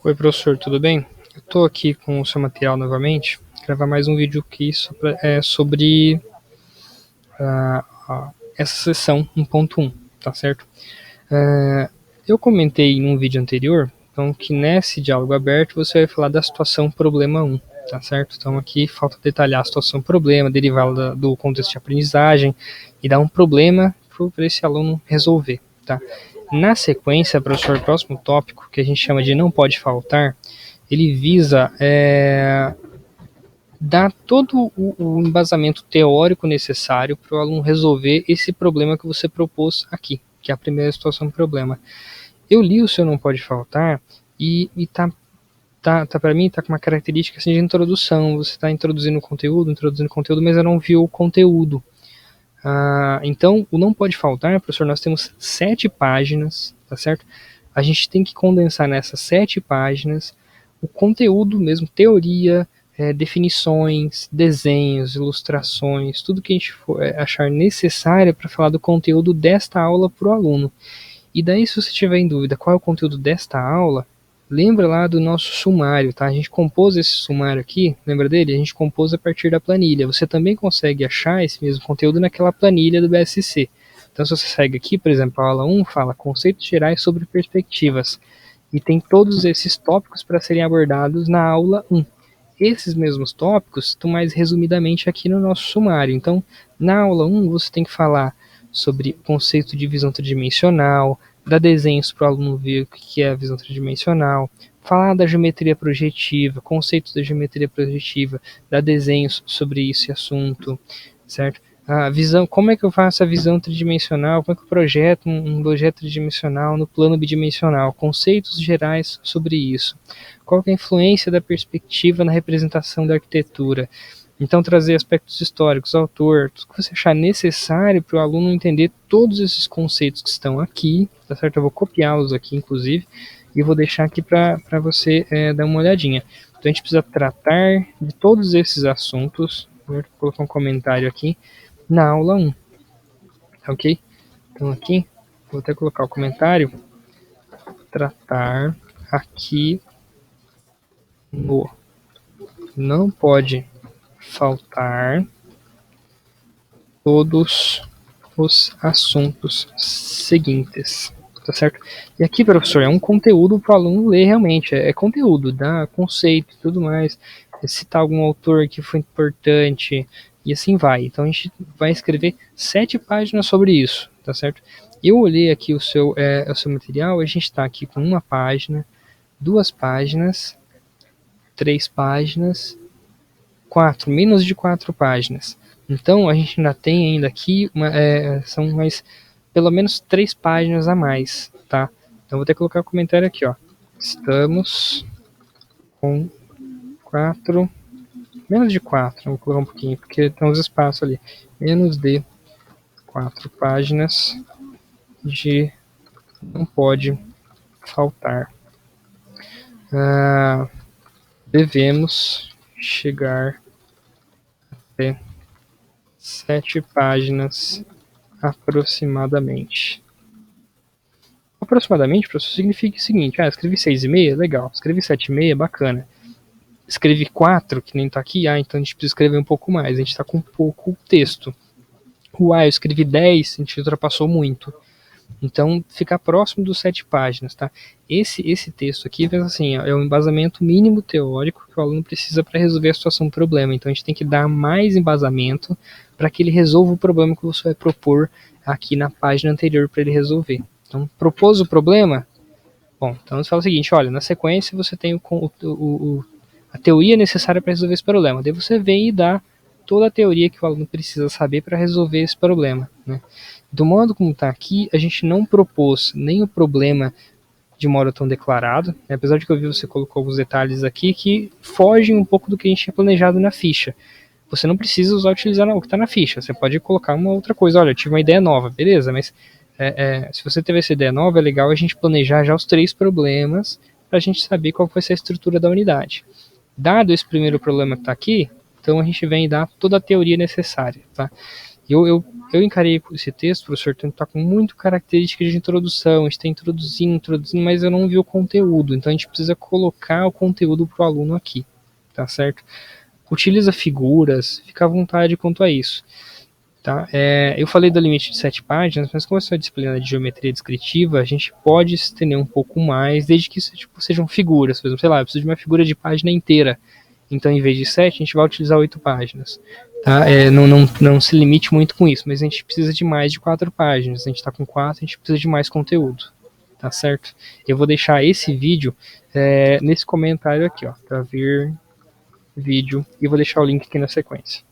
Oi, professor, tudo bem? Eu estou aqui com o seu material novamente, gravar mais um vídeo aqui sobre essa sessão 1.1, tá certo? Eu comentei em um vídeo anterior, então, que nesse diálogo aberto você vai falar da situação problema 1, tá certo? Então aqui falta detalhar a situação problema, derivá-la do contexto de aprendizagem e dar um problema para esse aluno resolver, tá? Na sequência, professor, o próximo tópico, que a gente chama de não pode faltar, ele visa dar todo o embasamento teórico necessário para o aluno resolver esse problema que você propôs aqui, que é a primeira situação do problema. Eu li o seu não pode faltar e para mim tá com uma característica assim de introdução. Você está introduzindo conteúdo, mas eu não vi o conteúdo. Então, o não pode faltar, professor, nós temos 7 páginas, tá certo? A gente tem que condensar nessas 7 páginas o conteúdo mesmo, teoria, definições, desenhos, ilustrações, tudo que a gente for achar necessário para falar do conteúdo desta aula para o aluno. E daí, se você tiver em dúvida qual é o conteúdo desta aula, lembra lá do nosso sumário, tá? A gente compôs esse sumário aqui, lembra dele? A gente compôs a partir da planilha. Você também consegue achar esse mesmo conteúdo naquela planilha do BSC. Então, se você segue aqui, por exemplo, a aula 1 fala conceitos gerais sobre perspectivas. E tem todos esses tópicos para serem abordados na aula 1. Esses mesmos tópicos estão mais resumidamente aqui no nosso sumário. Então, na aula 1, você tem que falar sobre o conceito de visão tridimensional, dar desenhos para o aluno ver o que é a visão tridimensional, falar da geometria projetiva, conceitos da geometria projetiva, dar desenhos sobre esse assunto, certo? A visão, como é que eu faço a visão tridimensional, como é que eu projeto um projeto tridimensional no plano bidimensional, conceitos gerais sobre isso. Qual é a influência da perspectiva na representação da arquitetura? Então, trazer aspectos históricos, autor, tudo que você achar necessário para o aluno entender todos esses conceitos que estão aqui, tá certo? Eu vou copiá-los aqui, inclusive, e vou deixar aqui para você dar uma olhadinha. Então, a gente precisa tratar de todos esses assuntos, vou colocar um comentário aqui, na aula 1, ok? Então, aqui, vou até colocar o comentário, tratar aqui no não pode faltar todos os assuntos seguintes, tá certo? E aqui, professor, é um conteúdo para o aluno ler realmente, é conteúdo, dá conceito e tudo mais, citar algum autor que foi importante, e assim vai. Então a gente vai escrever 7 páginas sobre isso, tá certo? Eu olhei aqui o seu material, a gente está aqui com 1 página, 2 páginas, 3 páginas, 4, menos de 4 páginas. Então, a gente ainda tem ainda aqui, são mais, pelo menos 3 páginas a mais, tá? Então, vou ter que colocar o comentário aqui, ó. Estamos com 4, menos de 4, vou colocar um pouquinho, porque tem uns espaços ali. Menos de 4 páginas de não pode faltar. Devemos chegar até 7 páginas aproximadamente. Aproximadamente, professor, significa o seguinte: escrevi 6,5, legal. Escrevi 7,5, bacana. Escrevi 4, que nem tá aqui, então a gente precisa escrever um pouco mais. A gente tá com pouco texto. Eu escrevi 10, a gente ultrapassou muito. Então, fica próximo dos 7 páginas, tá? Esse texto aqui, assim, é um embasamento mínimo teórico que o aluno precisa para resolver a situação do problema. Então, a gente tem que dar mais embasamento para que ele resolva o problema que você vai propor aqui na página anterior para ele resolver. Então, propôs o problema? Bom, então você fala o seguinte, olha, na sequência você tem a teoria necessária para resolver esse problema. Daí você vem e dá toda a teoria que o aluno precisa saber para resolver esse problema, né? Do modo como está aqui, a gente não propôs nem o problema de modo tão declarado, né? Apesar de que eu vi você colocou alguns detalhes aqui que fogem um pouco do que a gente tinha planejado na ficha. Você não precisa utilizar o que está na ficha, você pode colocar uma outra coisa, olha, eu tive uma ideia nova, beleza, mas se você teve essa ideia nova, é legal a gente planejar já os 3 problemas para a gente saber qual vai ser a estrutura da unidade. Dado esse primeiro problema que está aqui, então a gente vem dar toda a teoria necessária, tá? Eu encarei esse texto, professor, tanto tá com muito característica de introdução, a gente está introduzindo, mas eu não vi o conteúdo, então a gente precisa colocar o conteúdo para o aluno aqui, tá certo? Utiliza figuras, fica à vontade quanto a isso. Tá? Eu falei do limite de 7 páginas, mas como essa é uma disciplina de geometria descritiva, a gente pode estender um pouco mais, desde que sejam figuras. Por exemplo, sei lá, eu preciso de uma figura de página inteira. Então, em vez de 7, a gente vai utilizar 8 páginas. Tá? Não se limite muito com isso, mas a gente precisa de mais de 4 páginas. A gente está com 4, a gente precisa de mais conteúdo. Tá certo? Eu vou deixar esse vídeo nesse comentário aqui, ó, para ver vídeo, e vou deixar o link aqui na sequência.